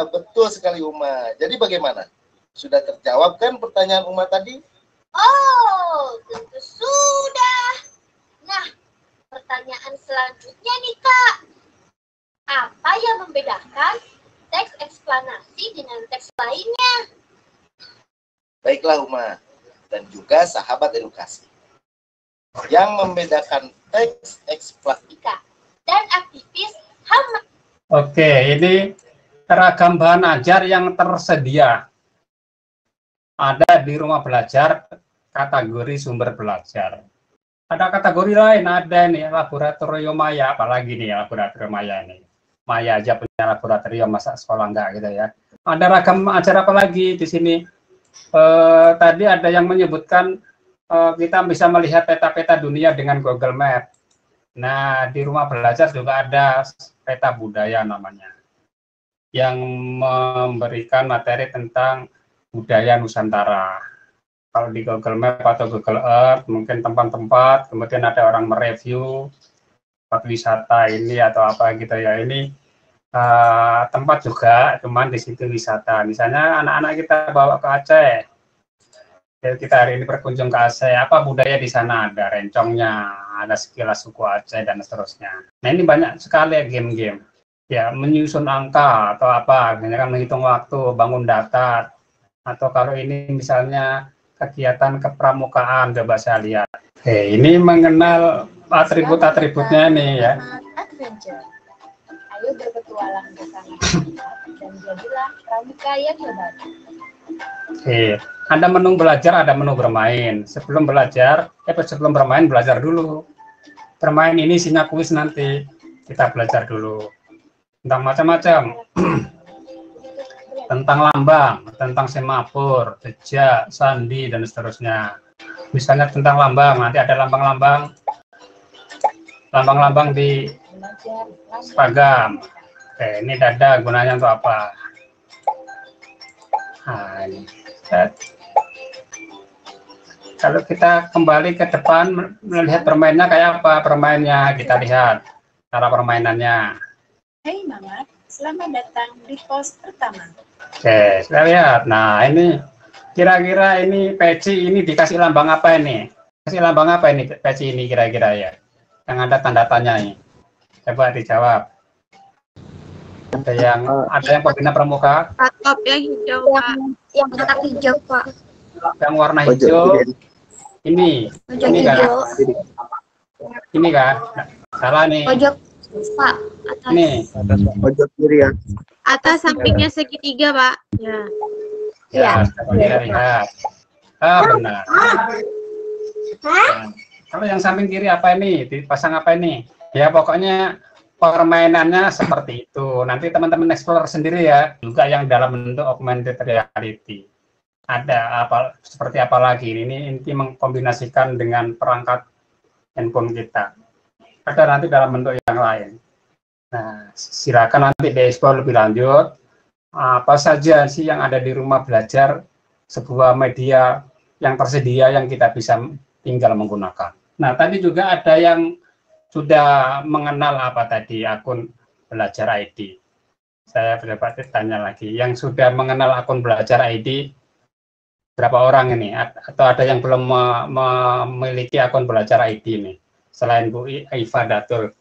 betul sekali Uma. Jadi bagaimana? Sudah terjawab kan pertanyaan Uma tadi? Oh, tentu sudah. Nah, pertanyaan selanjutnya nih Kak. Apa yang membedakan teks eksplanasi dengan teks lainnya? Baiklah Uma, dan juga sahabat edukasi. Yang membedakan teks eksplanasi dan aktivis HAM. Oke, ini ragam bahan ajar yang tersedia. Ada di rumah belajar kategori sumber belajar. Ada kategori lain, ada nih laboratorium Maya, apalagi nih laboratorium Maya nih. Maya aja punya laboratorium, masa sekolah enggak gitu ya. Ada ragam ajar apa lagi di sini? Tadi ada yang menyebutkan kita bisa melihat peta-peta dunia dengan Google Map. Nah, di rumah belajar juga ada peta budaya namanya, yang memberikan materi tentang budaya Nusantara. Kalau di Google Map atau Google Earth, mungkin tempat-tempat, kemudian ada orang mereview tempat wisata ini atau apa gitu ya. Ini tempat juga, cuman di situ wisata. Misalnya anak-anak kita bawa ke Aceh, jadi kita hari ini berkunjung ke Aceh, apa budaya di sana, ada rencongnya, ada sekilas suku Aceh dan seterusnya. Nah, ini banyak sekali ya game-game. Ya, menyusun angka atau apa, misalkan menghitung waktu, bangun data, atau kalau ini misalnya kegiatan kepramukaan, coba saya lihat. Ini mengenal atribut-atributnya nih ya. Adventure. Ayo berpetualang bersama dan jadilah pramuka yang hebat. Ada menu belajar, ada menu bermain. Sebelum belajar, sebelum bermain belajar dulu. Bermain ini isinya kuis nanti. Kita belajar dulu tentang macam-macam. Tentang lambang, tentang semafor, jejak, sandi, dan seterusnya. Misalnya tentang lambang, nanti ada lambang-lambang di seragam. Ini dada gunanya untuk apa? Nah, ini. Kalau kita kembali ke depan melihat permainnya kayak apa, permainnya kita lihat cara permainannya. Hai Mama, selamat datang di pos pertama. Oke, kita lihat. Nah, ini kira-kira ini peci ini dikasih lambang apa ini? Kasih lambang apa ini peci ini kira-kira ya? Yang ada tanda tanya ini. Coba dijawab. Ada yang pembina pramuka? Top yang hijau, Pak. Yang kotak hijau, Pak. Yang warna hijau. Ini kan? Ini kan? Salah nih. Pojok, Pak. Atas. Ini. Pojok kiri ya. Atas sampingnya segitiga, Pak. Ya. Ya, lihat. Benar. Nah, kalau yang samping kiri apa ini? Dipasang apa ini? Ya pokoknya permainannya seperti itu. Nanti teman-teman explore sendiri ya. Juga yang dalam bentuk augmented reality. Ada apa? Seperti apa lagi? Ini mengkombinasikan dengan perangkat handphone kita. Ada nanti dalam bentuk yang lain. Nah, silakan nanti di-explore lebih lanjut. Apa saja sih yang ada di rumah belajar, sebuah media yang tersedia yang kita bisa tinggal menggunakan. Nah, tadi juga ada yang sudah mengenal apa tadi akun belajar ID. Saya dapat tanya lagi, yang sudah mengenal akun Belajar ID berapa orang ini? Atau ada yang belum memiliki akun Belajar ID ini? Selain Bu Iva Datul,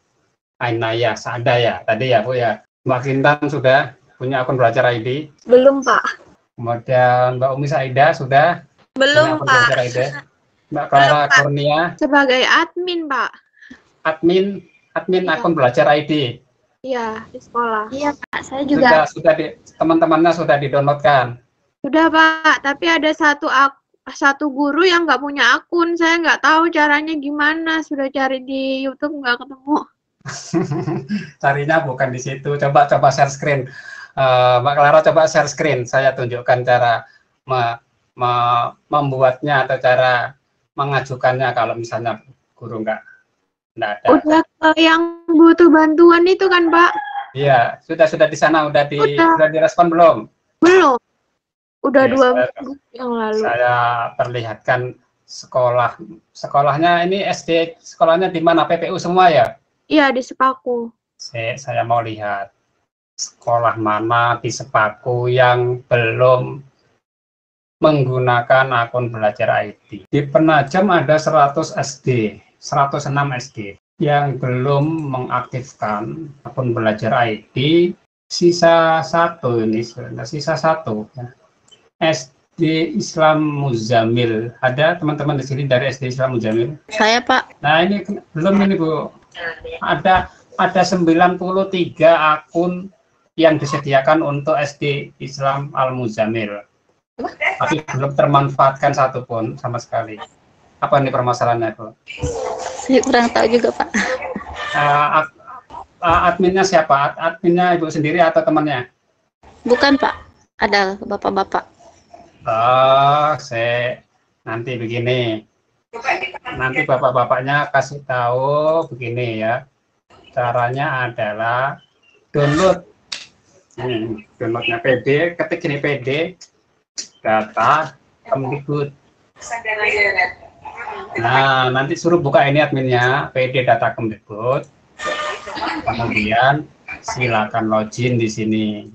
Ainaya, Sadaya, tadi ya Bu ya. Mbak Kintan sudah punya akun Belajar ID? Belum, Pak. Kemudian Mbak Umi Saida sudah Belum, punya akun Pak. Belajar ID? Mbak Clara Kurnia? Sebagai admin, Pak. Admin akun Belajar ID? Iya, di sekolah. Iya, Pak. Saya juga. Sudah teman-temannya sudah di-downloadkan? Sudah, Pak. Tapi ada satu guru yang nggak punya akun. Saya nggak tahu caranya gimana. Sudah cari di YouTube nggak ketemu. Carinya bukan di situ. Coba share screen. Mbak Clara coba share screen. Saya tunjukkan cara membuatnya atau cara mengajukannya kalau misalnya guru nggak ada. Udah ke yang butuh bantuan itu kan, Pak? Iya, sudah di sana, sudah direspon belum? Belum. Udah Ya, 2 minggu yang lalu. Saya perlihatkan sekolahnya ini SD, sekolahnya di mana? PPU semua ya? Iya, di Sepaku. Saya mau lihat sekolah mana di Sepaku yang belum menggunakan akun Belajar ID. Di Penajam ada 100 SD, 106 SD yang belum mengaktifkan akun Belajar ID. Sisa satu ini, sisa satu. SD Islam Muzamil. Ada teman-teman di sini dari SD Islam Muzamil? Saya, Pak. Nah, ini belum ini, Bu. Ada 93 akun yang disediakan untuk SD Islam Al Muzamil. Tapi belum termanfaatkan satupun sama sekali. Apa nih permasalahannya, Bu? Saya kurang tahu juga, Pak. Adminnya siapa? Adminnya Ibu sendiri atau temannya? Bukan, Pak. Ada bapak-bapak. Saya nanti begini. Nanti bapak-bapaknya kasih tahu begini ya. Caranya adalah download. Downloadnya PD, ketik ini PD, data Kemdikbud. Nah, nanti suruh buka ini adminnya, PD data Kemdikbud. Kemudian silakan login di sini.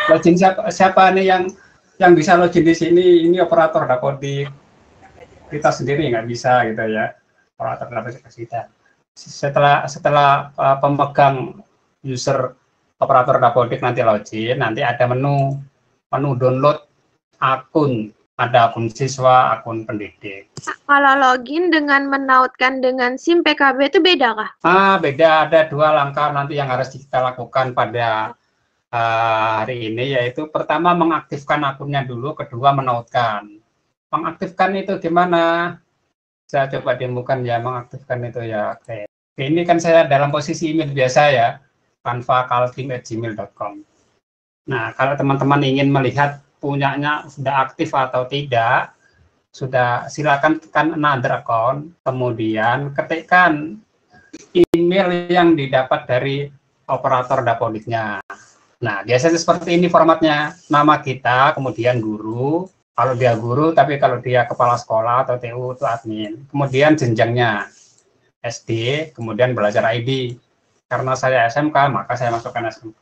Login siapa nih yang bisa login di sini? Ini operator Dapodik. Kita sendiri nggak bisa gitu ya. Operator Dapodik kita. Setelah pemegang user operator Dapodik nanti login, nanti ada menu download akun. Ada akun siswa, akun pendidik. Kalau login dengan menautkan dengan SIM PKB itu beda kah? Beda. Ada 2 langkah nanti yang harus kita lakukan pada hari ini, yaitu pertama mengaktifkan akunnya dulu, kedua menautkan. Mengaktifkan itu gimana? Saya coba demokan ya, mengaktifkan itu ya. Oke. Ini kan saya dalam posisi email biasa ya, kanvakaltim@gmail.com. Nah, kalau teman-teman ingin melihat punyanya sudah aktif atau tidak, sudah silakan tekan another account, kemudian ketikkan email yang didapat dari operator Dapodiknya. Nah, biasanya seperti ini formatnya, nama kita, kemudian guru, kalau dia guru, tapi kalau dia kepala sekolah atau TU itu admin. Kemudian jenjangnya SD, kemudian Belajar ID. Karena saya SMK, maka saya masukkan SMK.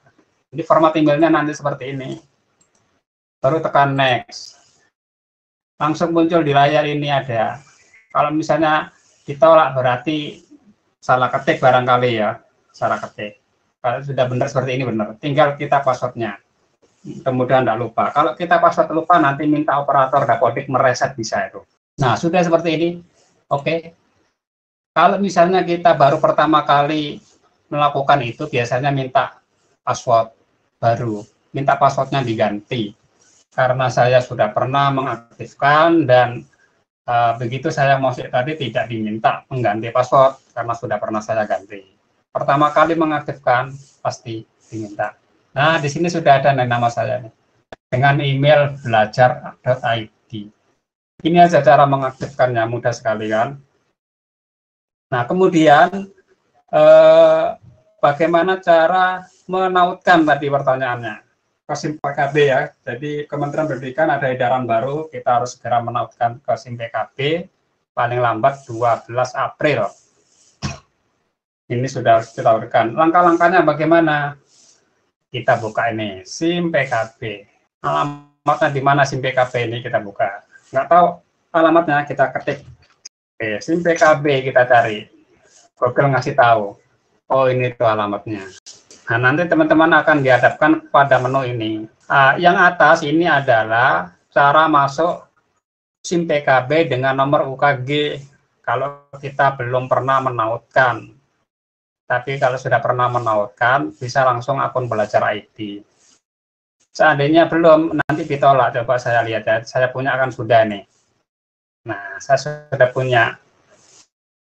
Jadi format emailnya nanti seperti ini. Baru tekan next. Langsung muncul di layar ini ada. Kalau misalnya ditolak berarti salah ketik barangkali ya, salah ketik. Kalau sudah benar seperti ini benar, tinggal kita passwordnya. Kemudian tidak lupa. Kalau kita password lupa nanti minta operator Dapodik mereset bisa itu. Nah, sudah seperti ini. Oke. Kalau misalnya kita baru pertama kali melakukan itu biasanya minta password baru, minta passwordnya diganti. Karena saya sudah pernah mengaktifkan dan begitu saya masuk tadi tidak diminta mengganti password karena sudah pernah saya ganti. Pertama kali mengaktifkan pasti diminta. Nah, di sini sudah ada nama saya nih, dengan email belajar.id. Ini aja cara mengaktifkannya, mudah sekali kan. Nah, kemudian bagaimana cara menautkan tadi pertanyaannya? Kosim PKB ya. Jadi Kementerian Pendidikan ada edaran baru, kita harus segera menautkan Kosim PKB paling lambat 12 April. Ini sudah harus kita lakukan. Langkah-langkahnya bagaimana? Kita buka ini, SIM PKB. Alamatnya di mana SIM PKB ini kita buka. Nggak tahu alamatnya, kita ketik. Oke, SIM PKB kita cari. Google ngasih tahu. Oh, ini tuh alamatnya. Nah, nanti teman-teman akan dihadapkan pada menu ini. Yang atas ini adalah cara masuk SIM PKB dengan nomor UKG kalau kita belum pernah menautkan. Tapi kalau sudah pernah menautkan, bisa langsung akun belajar ID. Seandainya belum, nanti ditolak. Coba saya lihat ya, saya punya kan sudah nih. Nah, saya sudah punya.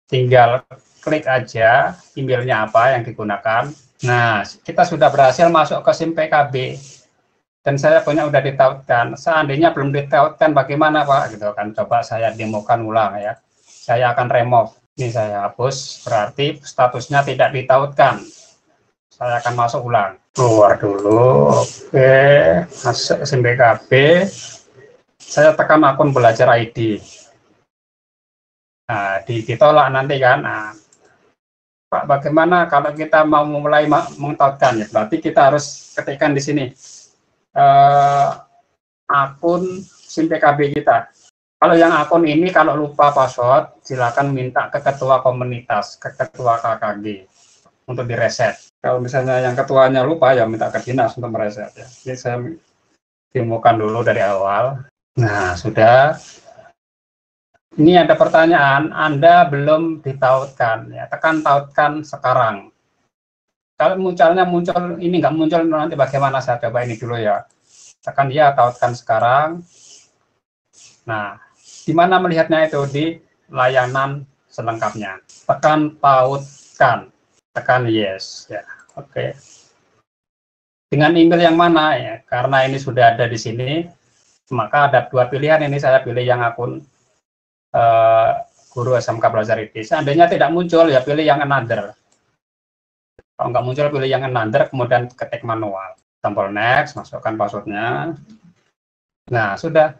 Tinggal klik aja emailnya apa yang digunakan. Nah, kita sudah berhasil masuk ke SIM PKB. Dan saya punya udah ditautkan. Seandainya belum ditautkan bagaimana Pak? Gitu kan. Coba saya demokan ulang ya. Saya akan remove. Ini saya hapus, berarti statusnya tidak ditautkan. Saya akan masuk ulang. Keluar dulu. Oke, masuk SIM PKB. Saya tekan akun belajar ID. Nah, ditolak nanti kan. Nah, Pak, bagaimana kalau kita mau mulai mentautkan ya? Berarti kita harus ketikkan di sini akun SIM PKB kita. Kalau yang akun ini kalau lupa password, silakan minta ke ketua komunitas, ke ketua KKG untuk direset. Kalau misalnya yang ketuanya lupa, ya minta ke dinas untuk mereset ya. Jadi saya demokan dulu dari awal. Nah, sudah. Ini ada pertanyaan, Anda belum ditautkan, ya, tekan tautkan sekarang. Kalau muncul ini nggak muncul nanti bagaimana, saya coba ini dulu ya. Tekan ya, tautkan sekarang. Nah, di mana melihatnya itu? Di layanan selengkapnya. Tekan tautkan, tekan yes, ya, oke. Dengan email yang mana ya? Karena ini sudah ada di sini, maka ada dua pilihan. Ini saya pilih yang akun guru SMK Belajar ID. Seandainya tidak muncul, ya pilih yang another. Kalau nggak muncul, pilih yang another, kemudian ketik manual. Tombol next, masukkan passwordnya. Nah, sudah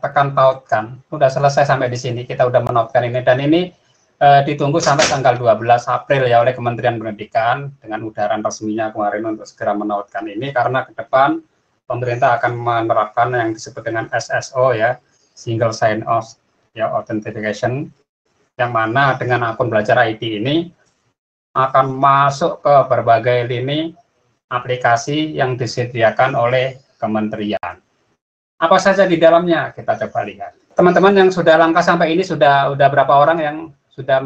tekan tautkan. Sudah selesai sampai di sini. Kita udah menautkan ini, dan ini ditunggu sampai tanggal 12 April ya oleh Kementerian Pendidikan dengan udaran resminya kemarin untuk segera menautkan ini, karena ke depan pemerintah akan menerapkan yang disebut dengan SSO ya, Single Sign Off ya, authentication, yang mana dengan akun belajar ID ini akan masuk ke berbagai lini aplikasi yang disediakan oleh kementerian. Apa saja di dalamnya? Kita coba lihat. Teman-teman yang sudah langkah sampai ini sudah berapa orang yang sudah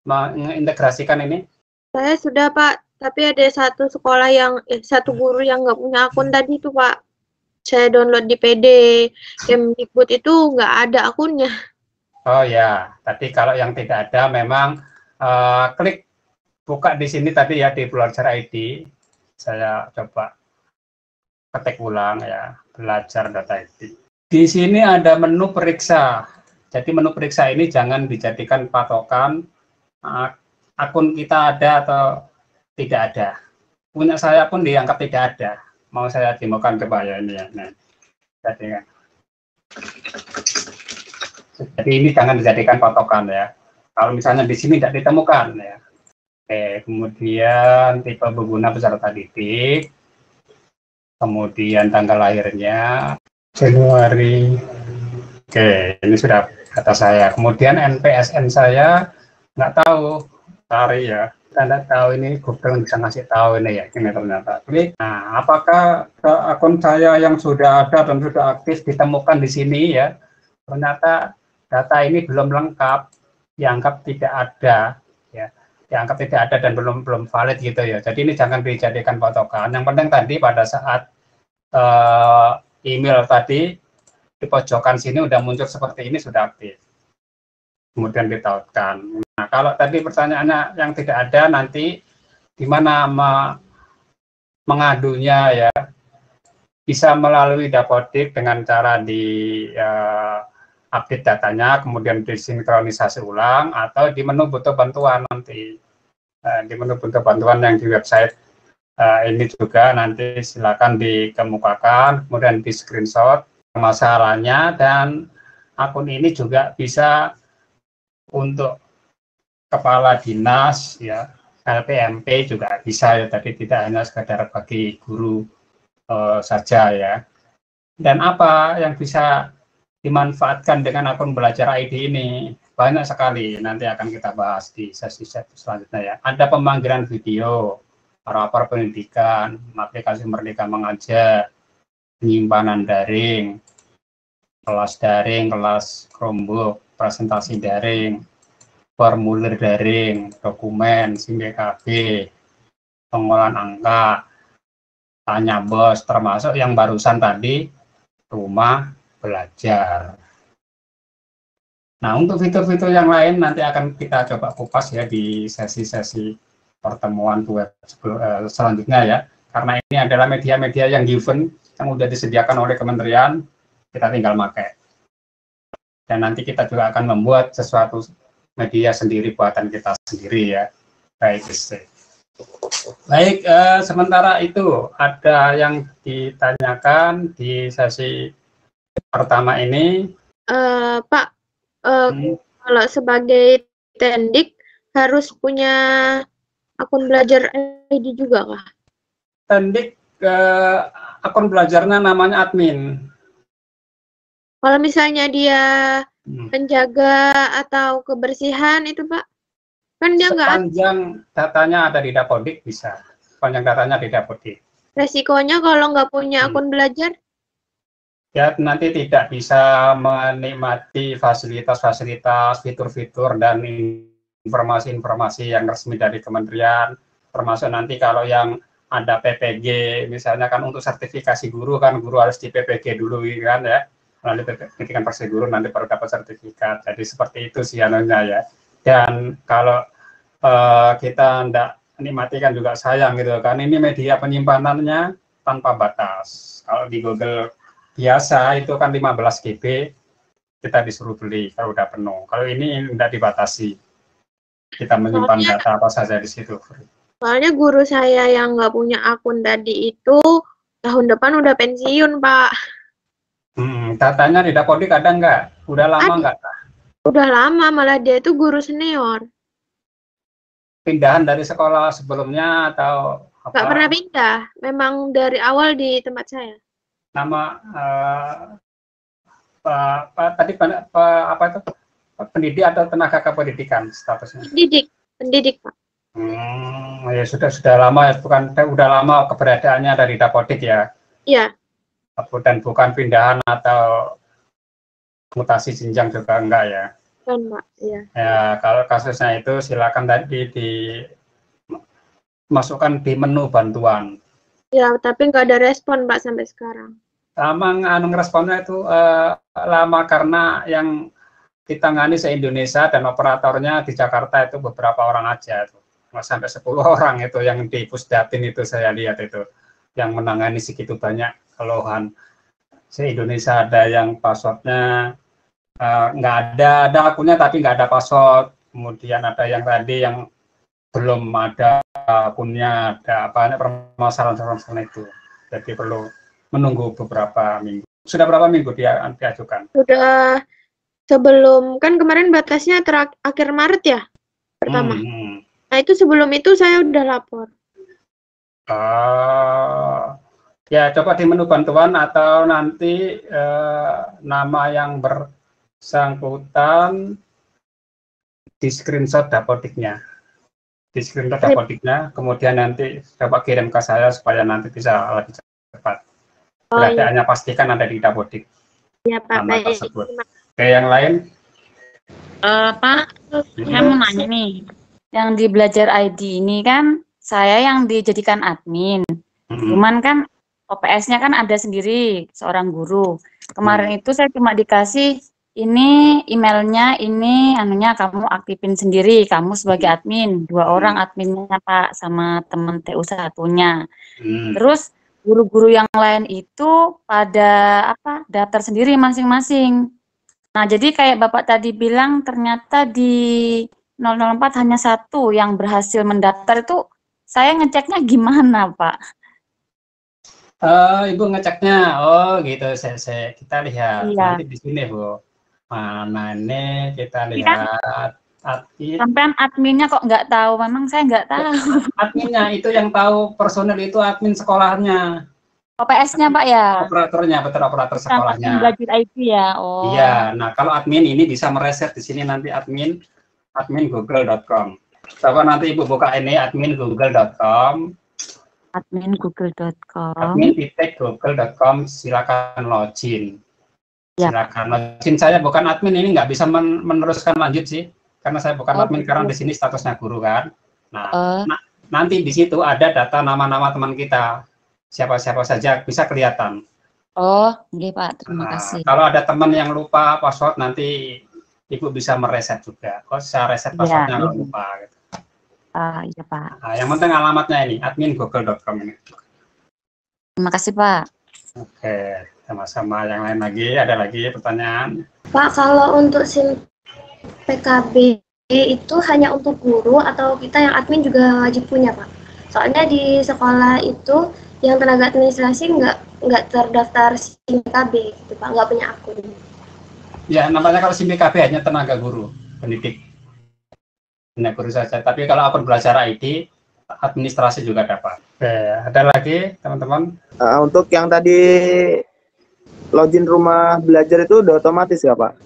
mengintegrasikan ini? Saya sudah Pak, tapi ada satu sekolah yang satu guru yang nggak punya akun tadi tuh Pak. Saya download di PD Kemdikbud itu nggak ada akunnya. Oh ya, tadi kalau yang tidak ada memang klik buka di sini tadi ya di belajar ID. Saya coba ketik ulang ya, belajar.id. Di sini ada menu periksa. Jadi menu periksa ini jangan dijadikan patokan akun kita ada atau tidak ada. Punya saya pun dianggap tidak ada. Mau saya demokan ke Pak ya ini ya. Nah, jadi ini jangan dijadikan patokan ya. Kalau misalnya di sini tidak ditemukan ya. Oke, kemudian tipe pengguna peserta didik. Kemudian tanggal lahirnya Januari. Oke, ini sudah kata saya. Kemudian NPSN saya nggak tahu, cari ya. Anda tahu ini Google bisa ngasih tahu ini ya, ini ternyata. Nah, apakah akun saya yang sudah ada dan sudah aktif ditemukan di sini ya? Ternyata data ini belum lengkap, dianggap tidak ada, ya. Dianggap tidak ada dan belum valid gitu ya. Jadi ini jangan dijadikan patokan. Yang penting tadi pada saat email tadi di pojokan sini udah muncul seperti ini, sudah aktif. Kemudian ditautkan. Nah, kalau tadi pertanyaannya yang tidak ada, nanti di mana mengadunya ya, bisa melalui Dapodik dengan cara di update datanya, kemudian disinkronisasi ulang, atau di menu butuh bantuan nanti. Di menu butuh bantuan yang di website ini juga nanti silakan dikemukakan, kemudian di screenshot masalahnya, dan akun ini juga bisa untuk kepala dinas ya, LPMP juga bisa ya, tapi tidak hanya sekadar bagi guru saja ya. Dan apa yang bisa dimanfaatkan dengan akun belajar ID ini? Banyak sekali, nanti akan kita bahas di sesi selanjutnya ya. Ada pemanggilan video, rapor pendidikan, aplikasi Merdeka Mengajar, penyimpanan daring, kelas Chromebook, presentasi daring, formulir daring, dokumen, SIM BKB, pengolahan angka, tanya bos, termasuk yang barusan tadi, rumah belajar. Nah, untuk fitur-fitur yang lain nanti akan kita coba kupas ya di sesi-sesi pertemuan web selanjutnya ya. Karena ini adalah media-media yang given, yang sudah disediakan oleh kementerian, kita tinggal pakai. Dan nanti kita juga akan membuat sesuatu media sendiri buatan kita sendiri ya. Baik, sementara itu ada yang ditanyakan di sesi pertama ini. Pak, kalau sebagai Tendik harus punya akun belajar ID juga kah? Tendik akun belajarnya namanya admin. Kalau misalnya dia penjaga atau kebersihan itu Pak, kan dia nggak. Sepanjang datanya ada di Dapodik bisa. Sepanjang datanya di Dapodik. Resikonya kalau nggak punya akun belajar? Ya nanti tidak bisa menikmati fasilitas-fasilitas, fitur-fitur dan informasi-informasi yang resmi dari kementerian. Termasuk nanti kalau yang ada PPG, misalnya kan untuk sertifikasi guru kan guru harus di PPG dulu kan ya. Melalui pendidikan praksi guru nanti baru dapat sertifikat. Jadi seperti itu sih anunya ya. Dan kalau kita tidak nikmati kan juga sayang gitu kan. Ini media penyimpanannya tanpa batas. Kalau di Google biasa itu kan 15 GB kita disuruh beli kalau udah penuh. Kalau ini tidak dibatasi. Kita menyimpan data apa saja di situ. Soalnya guru saya yang nggak punya akun tadi itu tahun depan udah pensiun, Pak. Datanya di Dapodik ada nggak? Udah lama nggak? Udah lama, malah dia itu guru senior. Pindahan dari sekolah sebelumnya atau apa? Nggak pernah pindah, memang dari awal di tempat saya. Nama tadi apa itu? Pendidik atau tenaga kependidikan statusnya? Pendidik Pak. Ya sudah lama ya, udah lama keberadaannya dari Dapodik ya? Iya. Dan bukan pindahan atau mutasi jenjang juga enggak ya? Kan Pak, iya. Ya kalau kasusnya itu silakan tadi dimasukkan di menu bantuan. Ya, tapi nggak ada respon Pak sampai sekarang. Lama responnya itu lama karena yang ditangani se-Indonesia dan operatornya di Jakarta itu beberapa orang aja itu. Nggak sampai 10 orang itu yang di Pusdatin itu saya lihat itu yang menangani segitu banyak keluhan. Se-Indonesia ada yang passwordnya nggak ada akunnya tapi nggak ada password. Kemudian ada yang tadi yang belum ada akunnya, ada permasalahan itu. Jadi perlu menunggu beberapa minggu. Sudah berapa minggu dia diajukan? Sudah sebelum, kan kemarin batasnya akhir Maret ya pertama. Nah itu sebelum itu saya udah lapor. Ya coba di menu bantuan atau nanti nama yang bersangkutan di screenshot Dapodiknya. Di screenshot Dapodiknya, kemudian nanti coba kirim ke saya supaya nanti bisa lebih cepat. Beradaannya pastikan ada di Dapodik. Ya Pak, nama tersebut. Oke, yang lain? Pak, saya mau nanya nih. Yang di belajar ID ini kan saya yang dijadikan admin. Cuman kan OPS-nya kan ada sendiri seorang guru. Kemarin itu saya cuma dikasih ini emailnya, ini anunya kamu aktifin sendiri, kamu sebagai admin, 2 orang adminnya Pak sama temen TU satunya. Terus guru-guru yang lain itu pada daftar sendiri masing-masing. Nah, jadi kayak Bapak tadi bilang ternyata di 004 hanya 1 yang berhasil mendaftar itu, saya ngeceknya gimana, Pak? Ibu ngeceknya, gitu. Kita lihat nanti di sini, Bu. Mana nih kita lihat Admin. Sampean adminnya kok nggak tahu? Memang saya nggak tahu. Adminnya itu yang tahu personil itu admin sekolahnya. OPS-nya Pak ya? Operatornya, betul, operator sekolahnya. Belajar IT ya. Oh. Iya. Nah, kalau admin ini bisa mereset di sini nanti admin google.com. Coba nanti Ibu buka ini admin google.com. Admin google.com. Admin.google.com, silakan login. Yep. Silakan login. Saya bukan admin, ini nggak bisa meneruskan lanjut sih. Karena saya bukan admin, karena di sini statusnya guru kan. Nah, nanti di situ ada data nama-nama teman kita. Siapa-siapa saja bisa kelihatan. Oh, oke Pak, terima kasih. Kalau ada teman yang lupa password, nanti Ibu bisa mereset juga. Kok saya reset passwordnya kalau lupa. Gitu. Iya Pak. Nah, yang penting alamatnya ini, admin google.com ini. Terima kasih Pak. Oke, sama-sama. Yang lain lagi, ada lagi pertanyaan? Pak, kalau untuk SIM PKB itu hanya untuk guru atau kita yang admin juga wajib punya, Pak? Soalnya di sekolah itu yang tenaga administrasi nggak terdaftar SIM PKB gitu, Pak, nggak punya akun. Ya, namanya kalau SIM PKB hanya tenaga guru, pendidik. Tenaga guru saja. Tapi kalau akun belajar ID, administrasi juga dapat. Oke, ada lagi teman-teman? Untuk yang tadi login rumah belajar itu udah otomatis ya Pak?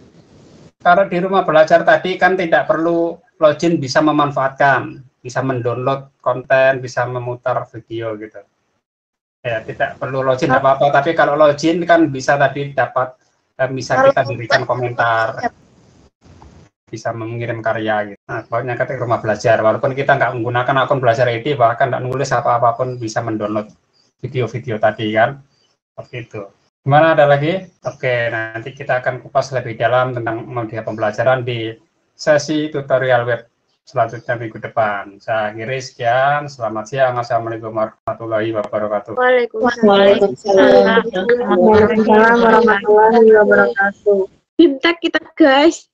Kalau di rumah belajar tadi kan tidak perlu login, bisa memanfaatkan, bisa mendownload konten, bisa memutar video gitu. Ya, tidak perlu login apa-apa, tapi kalau login kan bisa tadi dapat, bisa kita berikan komentar, bisa mengirim karya gitu. Nah, pokoknya ketika rumah belajar, walaupun kita nggak menggunakan akun belajar ID, bahkan nggak nulis apa-apapun bisa mendownload video-video tadi kan, seperti itu. Gimana, ada lagi? Oke, nanti kita akan kupas lebih dalam tentang media pembelajaran di sesi tutorial web selanjutnya minggu depan. Saya akhiri, sekian. Selamat siang. Assalamualaikum warahmatullahi wabarakatuh. Waalaikumsalam warahmatullahi wabarakatuh. Bimtek kita guys.